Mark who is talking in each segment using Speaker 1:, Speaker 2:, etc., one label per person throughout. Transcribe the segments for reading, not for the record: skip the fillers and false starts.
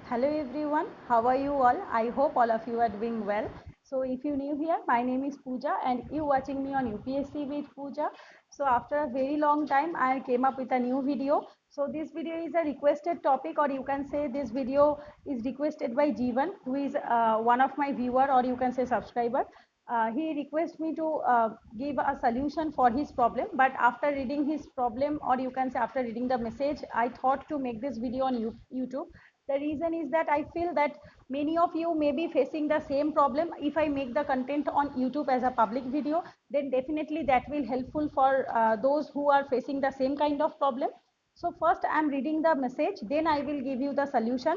Speaker 1: Hello everyone, how are you all? I hope all of you are doing well. So if you're new here, my name is Puja and you watching me on UPSC with Puja. So after a very long time, I came up with a new video. So this video is a requested topic, or you can say this video is requested by Jeevan, who is one of my viewer, or you can say subscriber. He requests me to give a solution for his problem, but after reading his problem, or you can say after reading the message, I thought to make this video on YouTube. The reason is that I feel that many of you may be facing the same problem. If I make the content on YouTube as a public video, then definitely that will helpful for those who are facing the same kind of problem. So first I am reading the message, then I will give you the solution.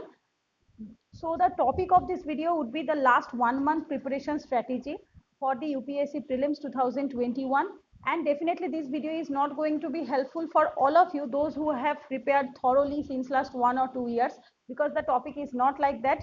Speaker 1: So the topic of this video would be the last 1 month preparation strategy for the UPSC Prelims 2021. And definitely this video is not going to be helpful for all of you, those who have prepared thoroughly since last 1 or 2 years, because the topic is not like that.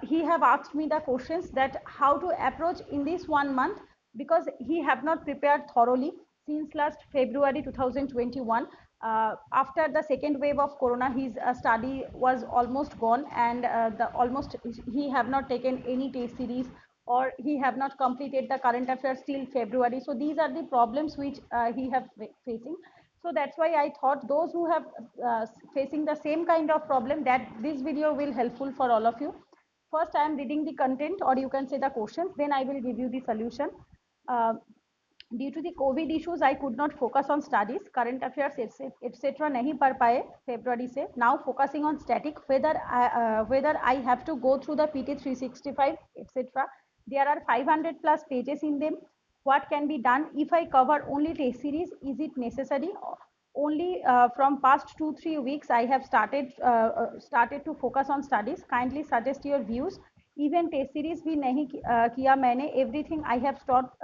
Speaker 1: He have asked me the questions that how to approach in this 1 month, because he have not prepared thoroughly since last February 2021. After the second wave of corona, his study was almost gone, and the almost he have not taken any test series, or he have not completed the current affairs till February. So these are the problems which he have facing. So that's why I thought those who have facing the same kind of problem, that this video will helpful for all of you. First I am reading the content, or you can say the questions, then I will give you the solution. uh, Due to the COVID issues, I could not focus on studies, current affairs, etc. नहीं पढ़ पाए February से. Now focusing on static, whether I have to go through the PT 365, etc. There are 500 plus pages in them. What can be done if I cover only test series? Is it necessary? Only from past 2-3 weeks, I have started to focus on studies. Kindly suggest your views. Even test series भी नहीं किया मैंने. Everything I have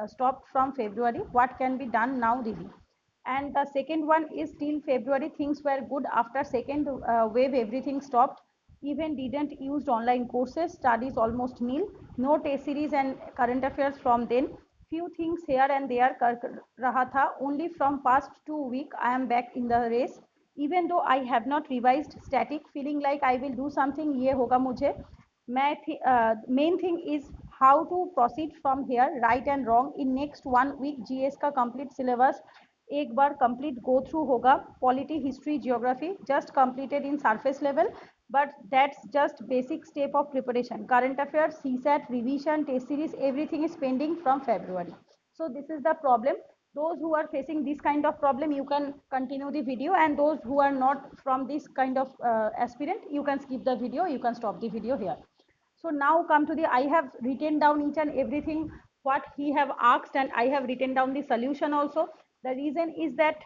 Speaker 1: stopped from February. What can be done now, Didi? And the second one is till February things were good. After second wave, everything stopped. Even didn't used online courses. Studies almost nil. No test series and current affairs from then. Few things here and there कर रहा था. Only from past 2 weeks I am back in the race. Even though I have not revised static, feeling like I will do something. ये होगा मुझे. Main thing is how to proceed from here. Right and wrong in next 1 week GS का complete syllabus एक बार complete go through होगा. Polity, history, geography just completed in surface level, but that's just basic step of preparation. Current affairs, CSAT, revision, test series, everything is pending from February. So this is the problem. Those who are facing this kind of problem, you can continue the video, and those who are not from this kind of aspirant, you can skip the video, you can stop the video here. So now come to the, I have written down each and everything what he have asked, and I have written down the solution also. The reason is that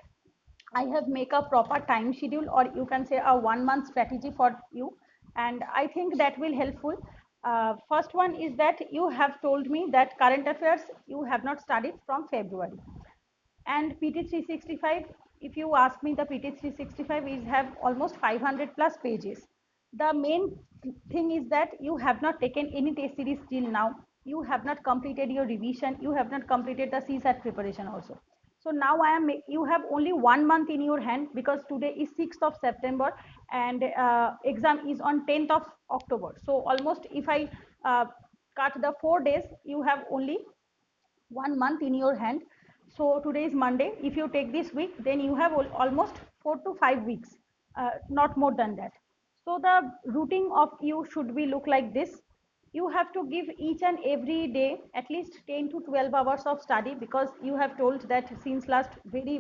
Speaker 1: I have make a proper time schedule, or you can say a 1 month strategy for you, and I think that will helpful. First one is that you have told me that current affairs you have not studied from February, and PT 365, if you ask me, the PT 365 is have almost 500 plus pages. The main thing is that you have not taken any test series till now. You have not completed your revision. You have not completed the CSAT preparation also. So now you have only 1 month in your hand, because today is 6th of September and exam is on 10th of October. So almost if I uh, cut the 4 days, you have only 1 month in your hand. So today is Monday. If you take this week, then you have almost 4 to 5 weeks, not more than that. So the routine of you should be look like this. You have to give each and every day at least 10 to 12 hours of study, because you have told that since last very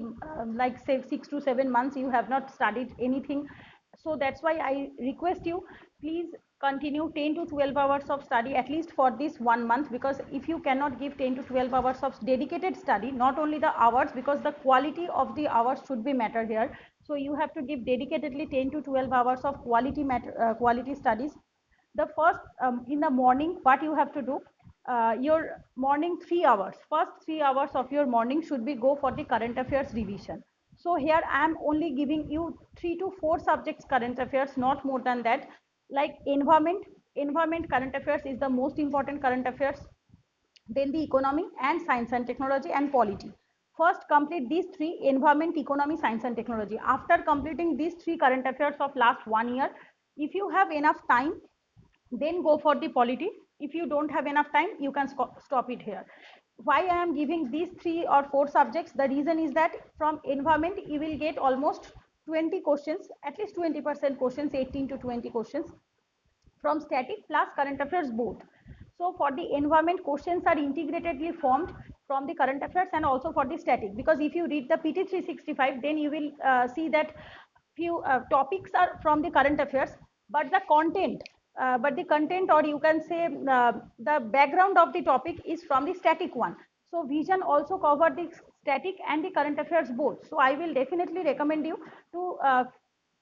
Speaker 1: like say 6 to 7 months you have not studied anything. So that's why I request you, please continue 10 to 12 hours of study at least for this 1 month, because if you cannot give 10 to 12 hours of dedicated study, not only the hours, because the quality of the hours should be matter here. So you have to give dedicatedly 10 to 12 hours of quality studies. The first in the morning, what you have to do, your morning 3 hours, first 3 hours of your morning should be go for the current affairs revision. So here I am only giving you 3 to 4 subjects current affairs, not more than that. Like environment current affairs is the most important current affairs, then the economy and science and technology and polity. First complete these three: environment, economy, science and technology. After completing these three current affairs of last 1 year, If you have enough time, then go for the polity. If you don't have enough time, you can stop it here. Why I am giving these 3 or 4 subjects? The reason is that from environment you will get almost 20 questions, at least 20% questions, 18 to 20 questions from static plus current affairs both. So for the environment, questions are integratedly formed from the current affairs and also for the static, because if you read the PT 365, then you will see that few topics are from the current affairs, but the content, or you can say the background of the topic is from the static one. So vision also cover the static and the current affairs both. So I will definitely recommend you to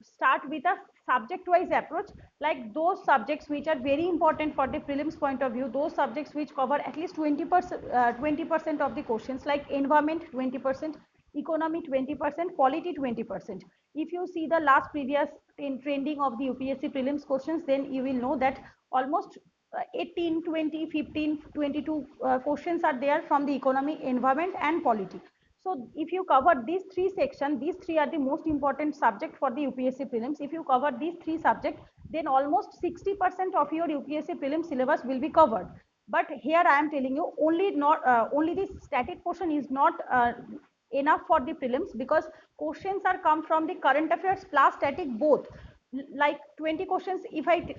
Speaker 1: start with a subject wise approach, like those subjects which are very important for the prelims point of view, those subjects which cover at least 20% of the questions, like environment 20%, economy 20%, polity 20%. If you see the last previous in trending of the UPSC prelims questions, then you will know that almost 18, 20, 15, 22 questions are there from the economy, environment and polity. So if you cover these 3 sections, these 3 are the most important subject for the UPSC prelims. If you cover these 3 subjects, then almost 60% of your UPSC prelims syllabus will be covered. But here I am telling you, only the static portion is not enough for the prelims, because questions are come from the current affairs plus static both. Like 20 questions, if I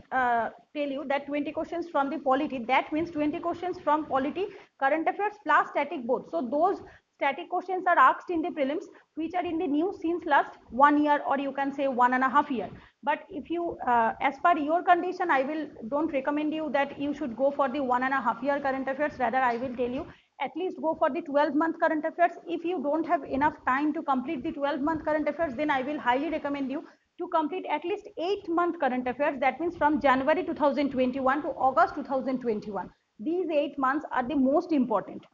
Speaker 1: tell you that 20 questions from the polity, that means 20 questions from polity, current affairs plus static both. So those static questions are asked in the prelims, which are in the new since last 1 year, or you can say 1.5 years. But if you as per your condition, I will don't recommend you that you should go for the 1.5 year current affairs. Rather I will tell you at least go for the 12-month current affairs. If you don't have enough time to complete the 12-month current affairs, then I will highly recommend you to complete at least 8-month current affairs. That means from January 2021 to August 2021. These 8 months are the most important.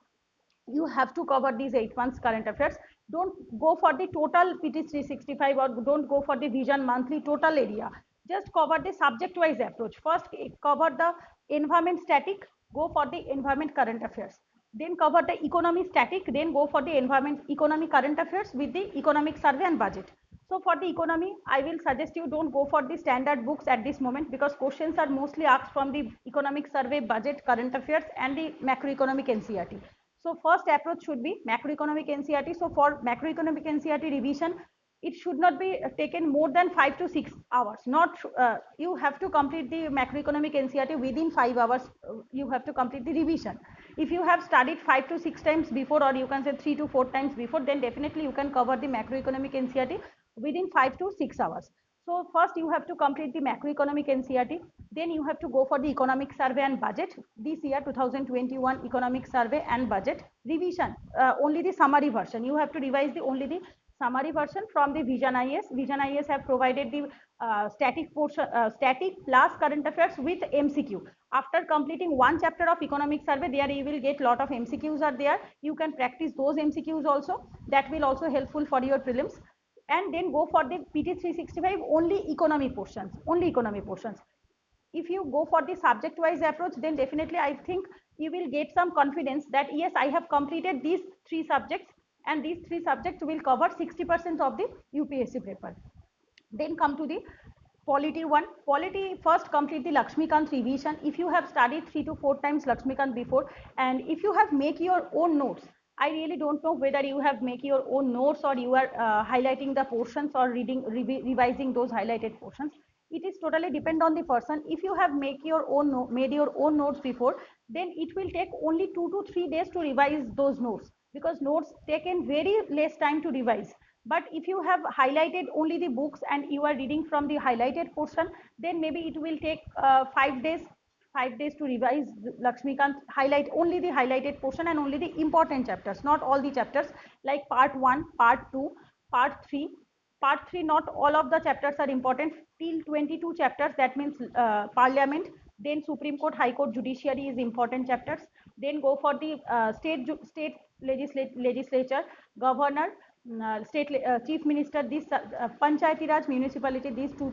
Speaker 1: You have to cover these 8 months current affairs. Don't go for the total PT 365, or don't go for the vision monthly total area. Just cover the subject wise approach. First cover the environment static, go for the environment current affairs. Then cover the economy static, then go for the environment economy current affairs with the economic survey and budget. So for the economy, I will suggest you don't go for the standard books at this moment, because questions are mostly asked from the economic survey, budget, current affairs and the macroeconomic NCERT. So first approach should be macroeconomic NCERT. So for macroeconomic NCERT revision, it should not be taken more than 5 to 6 hours. Not you have to complete the macroeconomic NCERT within 5 hours. You have to complete the revision. If you have studied 5 to 6 times before, or you can say 3 to 4 times before, then definitely you can cover the macroeconomic NCERT within 5 to 6 hours. So first you have to complete the macroeconomic NCERT, then you have to go for the economic survey and budget. This year 2021 economic survey and budget revision, only the summary version. You have to revise the only the summary version from the Vision IS. Vision IS have provided the static portion, static plus current affairs with MCQ. After completing one chapter of economic survey, there you will get lot of MCQs are there. You can practice those MCQs also. That will also helpful for your prelims. And then go for the PT 365 only economy portions, only economy portions. If you go for the subject wise approach, then definitely I think you will get some confidence that yes, I have completed these 3 subjects, and these 3 subjects will cover 60% of the UPSC paper. Then come to the polity one. Polity, first complete the Lakshmikant revision. If you have studied 3 to 4 times Lakshmikant before, and if you have make your own notes, I really don't know whether you have make your own notes, or you are highlighting the portions, or revising those highlighted portions. It is totally depend on the person. If you have made your own notes before, then it will take only 2 to 3 days to revise those notes, because notes taken very less time to revise. But if you have highlighted only the books and you are reading from the highlighted portion, then maybe it will take 5 days to revise Lakshmikant, highlight only the highlighted portion and only the important chapters, not all the chapters, like part 1, part 2, part 3. Part 3, not all of the chapters are important, till 22 chapters, that means parliament, then Supreme Court, High Court, judiciary is important chapters. Then go for the state legislature, governor, state chief minister, this Panchayati Raj, municipality, these 2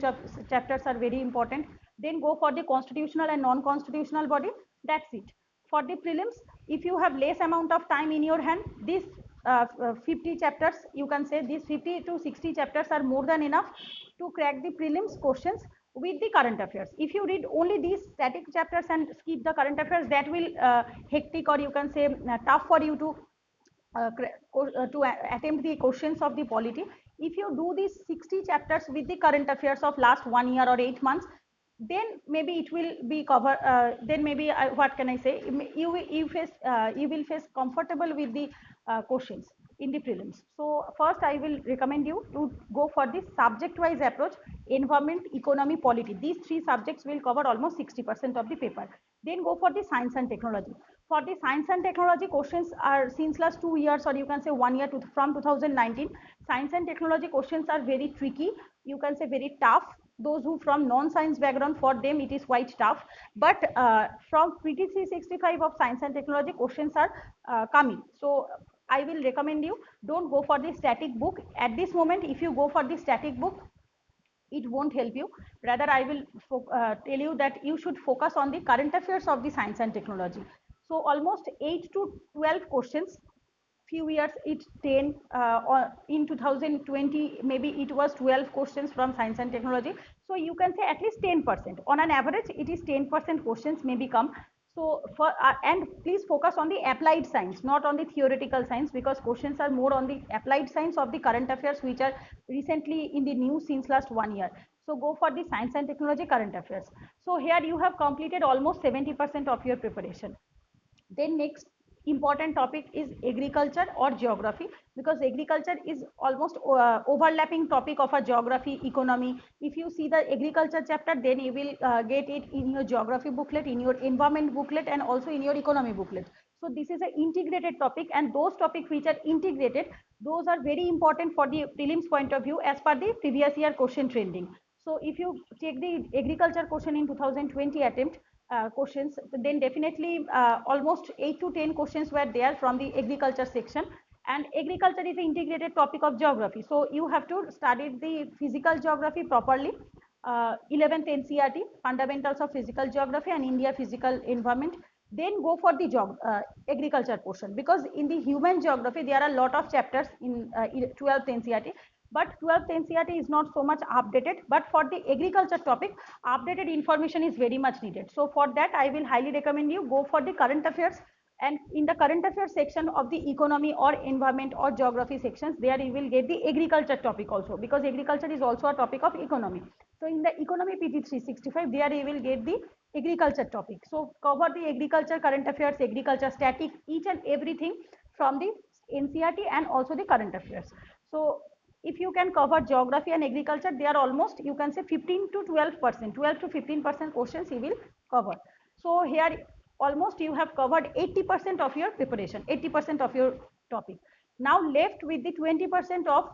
Speaker 1: chapters are very important. Then go for the constitutional and non-constitutional body. That's it. For the prelims, if you have less amount of time in your hand, this 50 chapters, you can say these 50 to 60 chapters are more than enough to crack the prelims questions. with the current affairs. If you read only these static chapters and skip the current affairs, that will hectic, or you can say tough for you to attempt the questions of the polity. If you do these 60 chapters with the current affairs of last 1 year or 8 months, then maybe it will be cover. Then maybe what can I say? You will face comfortable with the questions in the prelims. So first, I will recommend you to go for the subject-wise approach: environment, economy, polity. These three subjects will cover almost 60% of the paper. Then go for the science and technology. For the science and technology, questions are since last 2 years, or you can say 1 year from 2019. Science and technology questions are very tricky. You can say very tough. Those who from non-science background, for them it is quite tough. But from PT 365 of science and technology, questions are coming. So I will recommend you, don't go for the static book at this moment. If you go for the static book, it won't help you. Rather, I will tell you that you should focus on the current affairs of the science and technology. So almost 8 to 12 questions. Few years it 10, or in 2020 maybe it was 12 questions from science and technology. So you can say at least 10%. On an average, it is 10% questions may become. So for and please focus on the applied science, not on the theoretical science, because questions are more on the applied science of the current affairs, which are recently in the news since last 1 year. So go for the science and technology current affairs. So here you have completed almost 70% of your preparation. Then next important topic is agriculture or geography, because agriculture is almost overlapping topic of a geography economy. If you see the agriculture chapter, then you will get it in your geography booklet, in your environment booklet, and also in your economy booklet. So this is an integrated topic, and those topics which are integrated, those are very important for the prelims point of view as per the previous year question trending. So if you take the agriculture question in 2020 attempt, questions, then definitely almost 8 to 10 questions were there from the agriculture section. And agriculture is an integrated topic of geography, so you have to study the physical geography properly. 11th NCERT, fundamentals of physical geography and India physical environment. Then go for the agriculture portion, because in the human geography there are a lot of chapters in 12th NCERT, but 12th NCERT is not so much updated. But for the agriculture topic, updated information is very much needed. So for that, I will highly recommend you go for the current affairs. And in the current affairs section of the economy or environment or geography sections, there you will get the agriculture topic also, because agriculture is also a topic of economy. So in the economy PT 365, there you will get the agriculture topic. So cover the agriculture current affairs, agriculture static, each and everything from the NCERT and also the current affairs. So if you can cover geography and agriculture, they are almost, you can say 15 to 12%, 12 to 15% questions you will cover. So here almost you have covered 80% of your preparation, 80% of your topic. Now left with the 20% of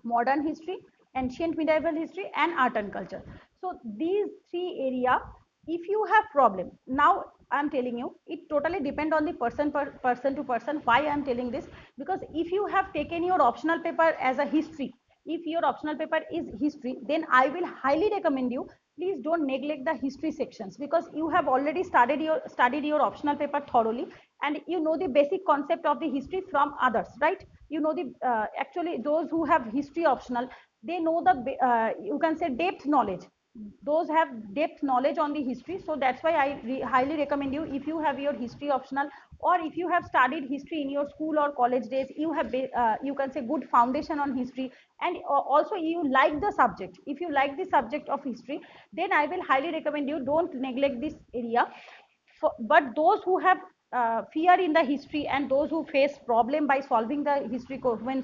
Speaker 1: modern history, ancient medieval history, and art and culture. So these three area, if you have problem, now I'm telling you, it totally depend on the person to person. Why I'm telling this? Because if you have taken your optional paper as a history, if your optional paper is history, then I will highly recommend you, please don't neglect the history sections, because you have already studied your optional paper thoroughly, and you know the basic concept of the history from others, right? You know the actually those who have history optional, they know the you can say depth knowledge. Those have depth knowledge on the history. So that's why I highly recommend you, if you have your history optional, or if you have studied history in your school or college days, you have you can say good foundation on history, and also you like the subject. If you like the subject of history, then I will highly recommend you, don't neglect this area. But those who have fear in the history, and those who face problem by solving the history when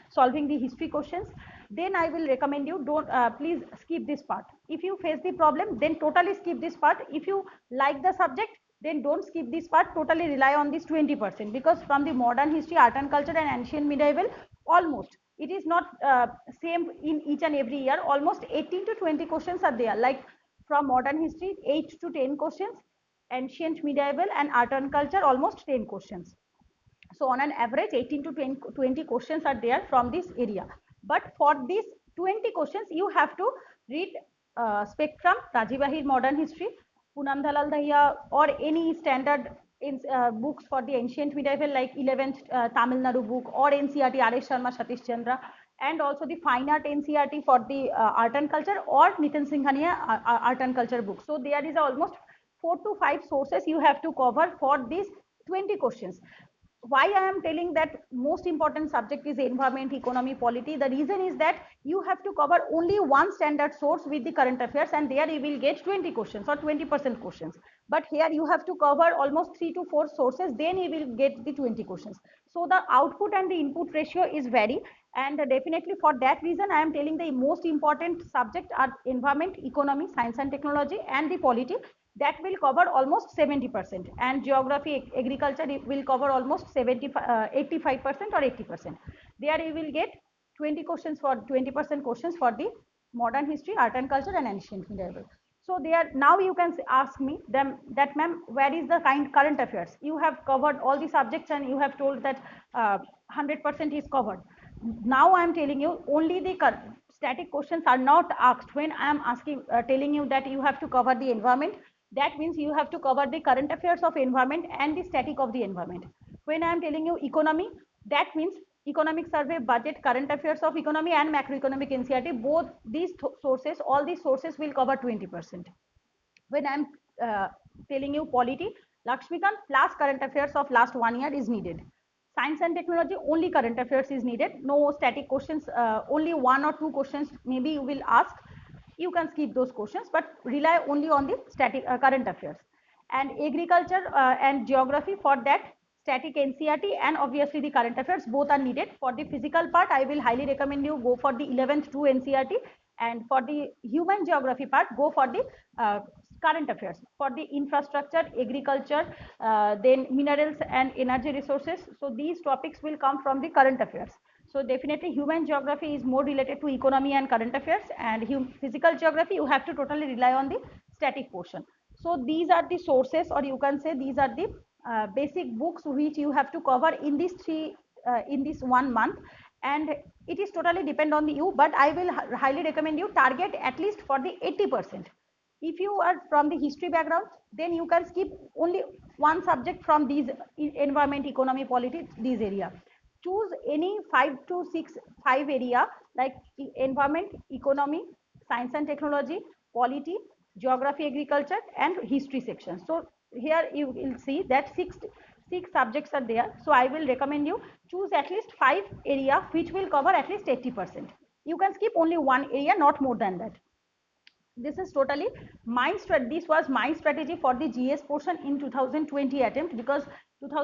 Speaker 1: solving the history questions, then I will recommend you, don't please skip this part. If you face the problem, then totally skip this part. If you like the subject, then don't skip this part, totally rely on this 20%, because from the modern history, art and culture, and ancient medieval, almost it is not same in each and every year. Almost 18 to 20 questions are there, like from modern history 8 to 10 questions, ancient medieval and art and culture almost 10 questions. So on an average 18 to 20 questions are there from this area. But for these 20 questions, you have to read Spectrum, Rajiv Ahir Modern History, Poonam Dalal Dahiya, or any standard in books for the ancient medieval, like 11th Tamil Nadu book, or NCERT R S Sharma, Satish Chandra, and also the fine art NCERT for the art and culture, or Nitin Singhania art and culture book. So there is almost 4 to 5 sources you have to cover for these 20 questions. Why I am telling that most important subject is environment, economy, polity? The reason is that you have to cover only one standard source with the current affairs, and there you will get 20 questions or 20% questions. But here you have to cover almost 3 to 4 sources, then you will get the 20 questions. So the output and the input ratio is vary, and definitely for that reason I am telling the most important subject are environment, economy, science and technology, and the polity. That will cover almost 70%, and geography, agriculture will cover almost 85% or 80%. There you will get 20 questions for 20% questions for the modern history, art and culture, and ancient medieval. So there, now you can ask me them that, ma'am, where is the current affairs? You have covered all the subjects and you have told that 100% is covered. Now I am telling you only the static questions are not asked. When I am asking telling you that you have to cover the environment, that means you have to cover the current affairs of environment and the static of the environment. When I am telling you economy, that means economic survey, budget, current affairs of economy, and macroeconomic NCERT. Both these sources, all these sources will cover 20%. When I'm telling you polity, Lakshmikant plus current affairs of last 1 year is needed. Science and technology, only current affairs is needed. No static questions, only 1 or 2 questions maybe you will ask. You can skip those questions, but rely only on the static current affairs. And agriculture and geography, for that static NCERT and obviously the current affairs both are needed. For the physical part, I will highly recommend you go for the 11th to NCERT, and for the human geography part, go for the current affairs. For the infrastructure, agriculture, then minerals and energy resources, so these topics will come from the current affairs. So definitely human geography is more related to economy and current affairs, and physical geography you have to totally rely on the static portion. So these are the sources, or you can say these are the basic books which you have to cover in these in this 1 month, and it is totally depend on you, but I will highly recommend you target at least for the 80%. If you are from the history background, then you can skip only one subject from these environment, economy, politics, these area. Choose any 5 to 6 area like environment, economy, science and technology, polity, geography, agriculture, and history section. So here you will see that six subjects are there. So I will recommend you choose at least 5 area which will cover at least 80%. You can skip only one area, not more than that. This is totally this was my strategy for the GS portion in 2020 attempt, because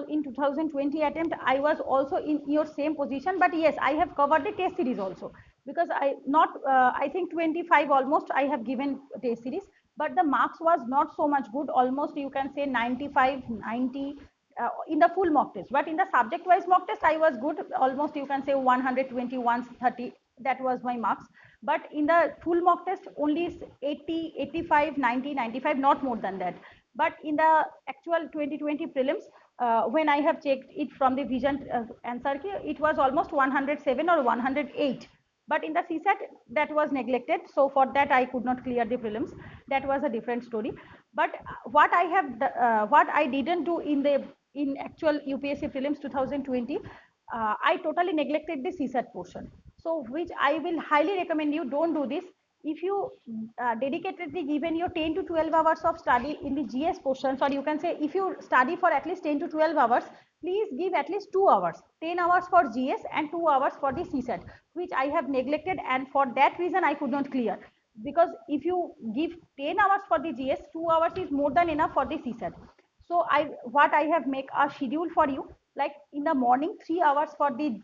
Speaker 1: in 2020 attempt I was also in your same position, but yes, I have covered the test series also, because I think 25 almost I have given test series, but the marks was not so much good, almost you can say 95, 90 in the full mock test. But in the subject wise mock test I was good, almost you can say 120, 130, that was my marks. But in the full mock test only 80, 85, 90, 95, not more than that. But in the actual 2020 prelims, when I have checked it from the vision answer key, it was almost 107 or 108. But in the CSAT, that was neglected, so for that I could not clear the prelims. That was a different story. But what I didn't do in actual UPSC prelims 2020, I totally neglected the CSAT portion. So which I will highly recommend you don't do this. If you dedicatedly given your 10 to 12 hours of study in the GS portions, or you can say if you study for at least 10 to 12 hours, please give at least 2 hours, 10 hours for GS and 2 hours for the CSAT, which I have neglected, and for that reason I could not clear. Because if you give 10 hours for the GS, 2 hours is more than enough for the CSAT. So what I have make a schedule for you, like in the morning 3 hours for the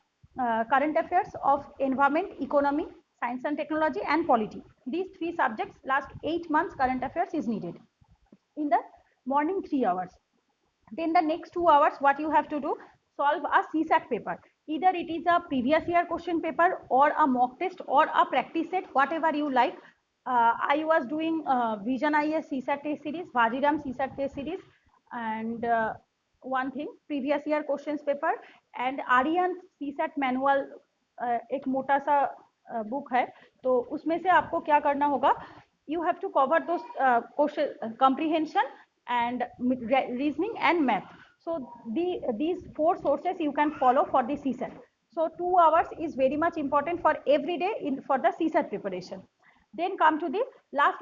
Speaker 1: current affairs of environment, economy, science and technology, and polity. These 3 subjects, last 8 months current affairs is needed in the morning 3 hours. Then the next 2 hours, what you have to do, solve a CSAT paper. Either it is a previous year question paper or a mock test or a practice set, whatever you like. I was doing Vision IS CSAT test series, Vajiram CSAT test series, and one thing previous year questions paper, and Aryan CSAT manual एक मोटा सा book है, तो उसमें से आपको क्या करना होगा, you have to cover those question comprehension and reasoning and math. So these 4 sources you can follow for the CSAT. So 2 hours is very much important for every day for the CSAT preparation. Then come to the last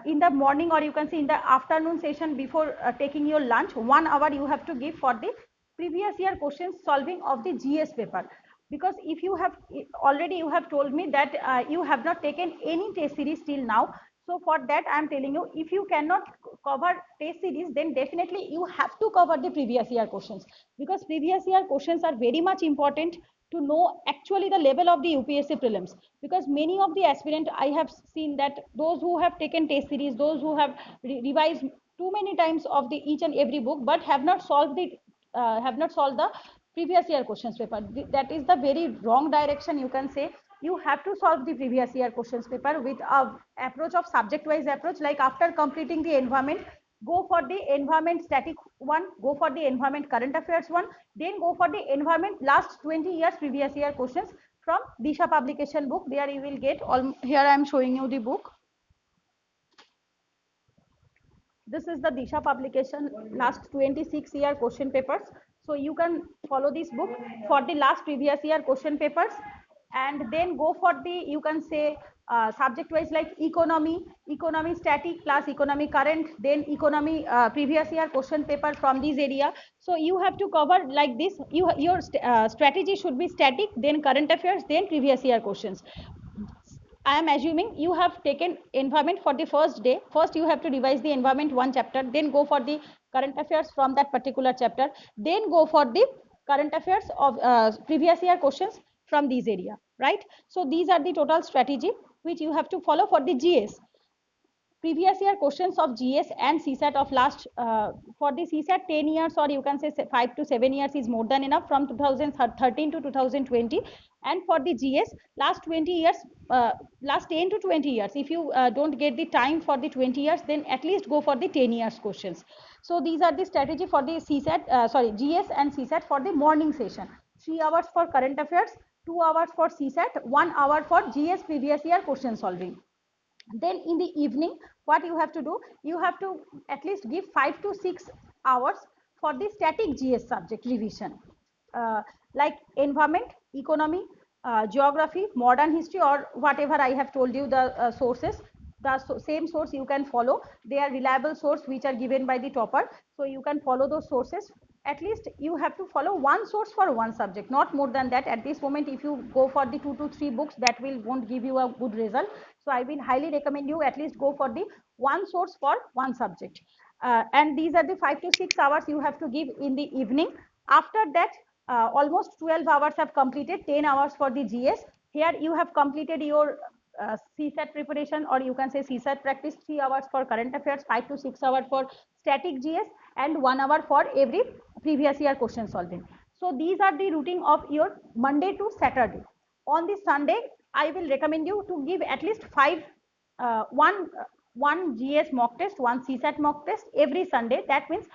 Speaker 1: in the morning, or you can say in the afternoon session before taking your lunch, 1 hour you have to give for the previous year questions solving of the GS paper. Because if you have already, you have told me that you have not taken any test series till now. So for that I am telling you, if you cannot cover test series, then definitely you have to cover the previous year questions, because previous year questions are very much important to know actually the level of the UPSC prelims. Because many of the aspirant, I have seen that those who have taken test series, those who have revised too many times of the each and every book, but have not solved the previous year questions paper. That is the very wrong direction, you can say. You have to solve the previous year questions paper with a approach of subject wise approach. Like after completing the environment, go for the environment static one, go for the environment current affairs one, then go for the environment last 20 years previous year questions from Disha publication book. There you will get all. Here I am showing you the book. This is the Disha publication last 26 year question papers. So you can follow this book for the last previous year question papers, and then go for the, you can say, subject wise, like economy static plus economy current, then economy previous year question paper from this area. So you have to cover like this. Your strategy should be static, then current affairs, then previous year questions. I am assuming you have taken environment for the first day. First, you have to revise the environment one chapter, then go for the current affairs from that particular chapter, then go for the current affairs of previous year questions from this area, right? So these are the total strategy which you have to follow for the GS. Previous year questions of GS and CSAT of last, for the CSAT 10 years, or you can say 5 to 7 years is more than enough, from 2013 to 2020. And for the GS last 20 years, last 10 to 20 years, if you don't get the time for the 20 years, then at least go for the 10 years questions. So these are the strategy for the CSAT, GS and CSAT for the morning session. 3 hours for current affairs, 2 hours for CSAT, 1 hour for GS previous year question solving. Then in the evening, what you have to do, you have to at least give 5 to 6 hours for the static GS subject revision, like environment, economy, geography, modern history, or whatever I have told you the sources. The same source you can follow. They are reliable source which are given by the topper, so you can follow those sources. At least you have to follow one source for one subject, not more than that. At this moment, if you go for the 2 to 3 books, that won't give you a good result. So I will highly recommend you at least go for the one source for one subject. And these are the 5 to 6 hours you have to give in the evening. After that, almost 12 hours have completed, 10 hours for the GS. Here you have completed your CSAT preparation, or you can say CSAT practice. 3 hours for current affairs, 5 to 6 hours for static GS, and 1 hour for every previous year question solving. So these are the routine of your Monday to Saturday. On the Sunday, I will recommend you to give at least one GS mock test, one CSAT mock test every Sunday. That means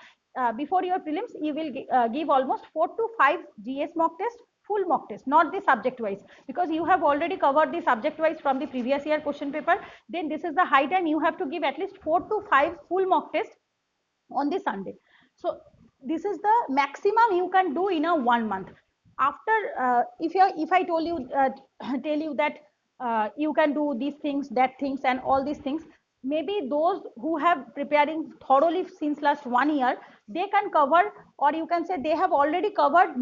Speaker 1: before your prelims, you will give almost 4 to 5 GS mock test, full mock test, not the subject wise, because you have already covered the subject wise from the previous year question paper. Then this is the high time you have to give at least 4 to 5 full mock test on the Sunday. So this is the maximum you can do in a 1 month. After if I told you tell you that you can do these things, that things, and all these things, maybe those who have preparing thoroughly since last 1 year, they can cover, or you can say they have already covered,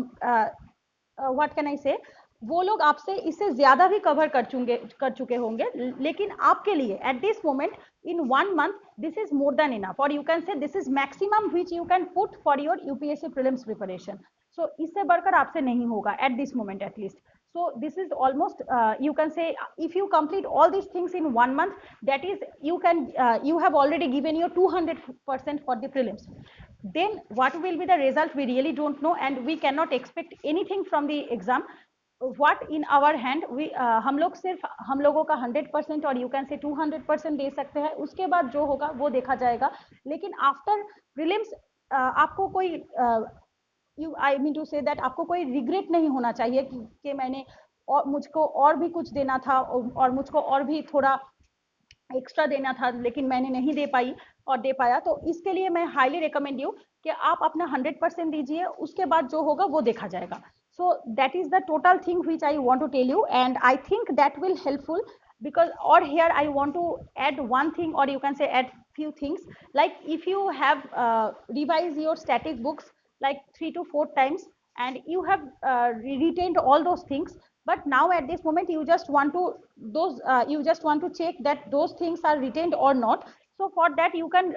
Speaker 1: what can I से, वो लोग आपसे इससे ज्यादा भी cover कर चुके होंगे. लेकिन आपके लिए at this moment in 1 month this is more than enough, और you can say this is maximum which you can put for your UPSC prelims preparation. So इससे बढ़कर आपसे नहीं होगा at this moment at least. So this is almost you can say, if you complete all these things in 1 month, that is you have already given your 200% for the prelims. Then what will be the result, we really don't know, and we cannot expect anything from the exam. What in our hand, we हम लोग सिर्फ हम लोगों का 100% और you can say 200% दे सकते हैं. उसके बाद जो होगा वो देखा जाएगा. लेकिन आफ्टर प्रीलिम्स आपको कोई I mean to say that आपको कोई रिग्रेट नहीं होना चाहिए कि मैंने और मुझको और भी कुछ देना था, और मुझको और भी थोड़ा एक्स्ट्रा देना था, लेकिन मैंने नहीं दे पाई और दे पाया. तो इसके लिए मैं हाईली रिकमेंड यू कि आप अपना 100% दीजिए, उसके बाद जो होगा वो देखा जाएगा. So that is the total thing which I want to tell you, and I think that will helpful, because or here I want to add one thing, or you can say add few things. Like if you have revised your static books like 3 to 4 times, and you have retained all those things, but now at this moment you just want to you just want to check that those things are retained or not. So for that you can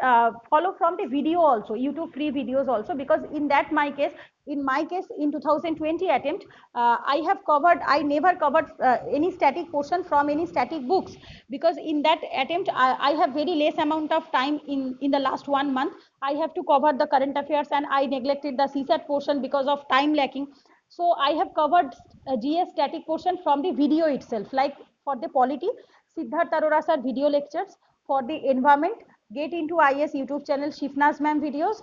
Speaker 1: follow from the video also, YouTube free videos also, because in my case in 2020 attempt, I never covered any static portion from any static books, because in that attempt I have very less amount of time in the last 1 month. I have to cover the current affairs, and I neglected the CSAT portion because of time lacking. So I have covered GS static portion from the video itself, like for the polity, Siddharth Arora sir video lectures. For the environment, Get into IS YouTube channel, Shifna's ma'am videos.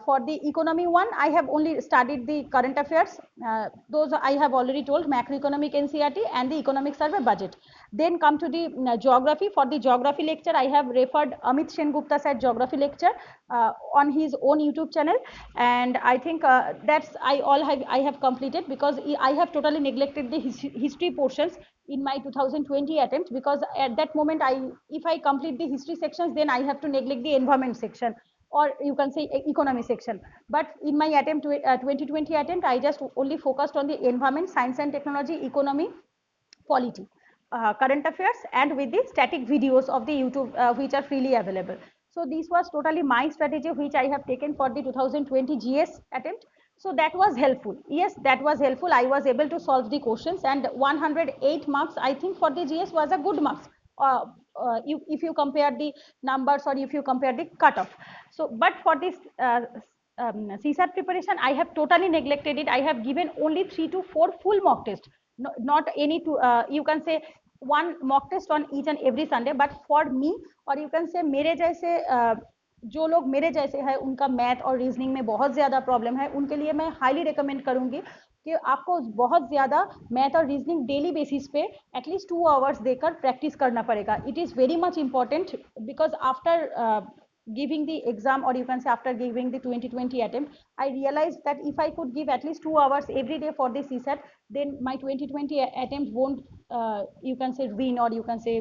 Speaker 1: For the economy one, I have only studied the current affairs. Those I have already told, macroeconomic NCERT and the economic survey budget. Then come to the geography. For the geography lecture, I have referred Amit Sengupta sir geography lecture on his own YouTube channel, and I think that's I have completed, because I have totally neglected the history portions in my 2020 attempt, because at that moment if I complete the history sections, then I have to neglect the environment section, or you can say economy section. But in my attempt 2020 attempt, I just only focused on the environment, science and technology, economy, polity, current affairs, and with the static videos of the YouTube which are freely available. So this was totally my strategy which I have taken for the 2020 GS attempt. So that was helpful. Yes, that was helpful. I was able to solve the questions, and 108 marks I think for the GS was a good marks. If you compare the numbers, or if you compare the cutoff. So, but for this CSAT preparation, I have totally neglected it. I have given only 3 to 4 full mock tests, not any two. You can say one mock test on each and every Sunday. But for me, और you can say मेरे जैसे जो लोग मेरे जैसे हैं, उनका math और रीजनिंग में बहुत ज़्यादा प्रॉब्लम है, उनके लिए मैं हाईली रिकमेंड करूंगी कि आपको बहुत ज़्यादा मैथ और रीजनिंग डेली बेसिस पे एटलीस्ट 2 आवर्स देकर प्रैक्टिस करना पड़ेगा. It is very much important, because after giving the exam, or you can say after giving the 2020 attempt, I realized that if I could give at least 2 hours every day for the CSAT, then my 2020 attempt won't you can say win, or you can say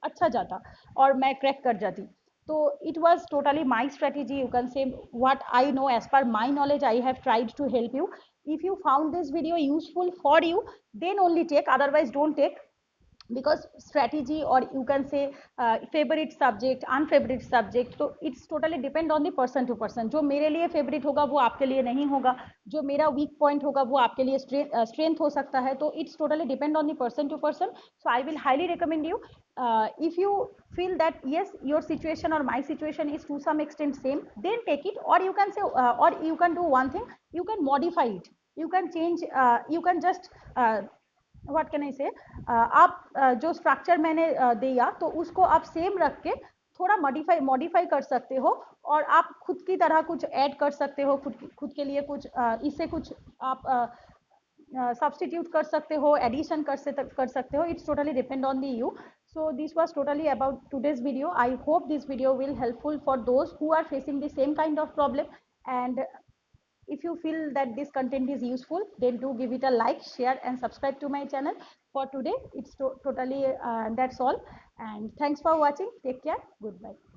Speaker 1: अच्छा जाता और मैं crack कर जाती. So it was totally my strategy, you can say what I know as per my knowledge I have tried to help you. If you found this video useful for you, then only take, otherwise don't take, because strategy, or you can say favorite subject, unfavorite subject, तो it's totally depend on the person to person. जो मेरे लिए favorite होगा वो आपके लिए नहीं होगा, जो मेरा weak point होगा वो आपके लिए strength हो सकता है. तो it's totally depend on the person to person. So I will highly recommend you, if you feel that yes, your situation or my situation is to some extent same, then take it. Or you can say or you can do one thing, you can modify it, you can change, you can just what can I से, आप जो structure मैंने दिया तो उसको आप same रख के थोड़ा मॉडिफाई कर सकते हो, और आप खुद की तरह कुछ ऐड कर सकते हो, खुद के लिए कुछ इससे कुछ आप सब्सटीट्यूट कर सकते हो, एडिशन कर सकते हो. It's totally depend on the you. So this was totally about today's video. I hope this video will helpful for those who are facing the same kind of problem. And if you feel that this content is useful, then do give it a like, share, and subscribe to my channel. For today, it's totally that's all. And thanks for watching. Take care. Goodbye.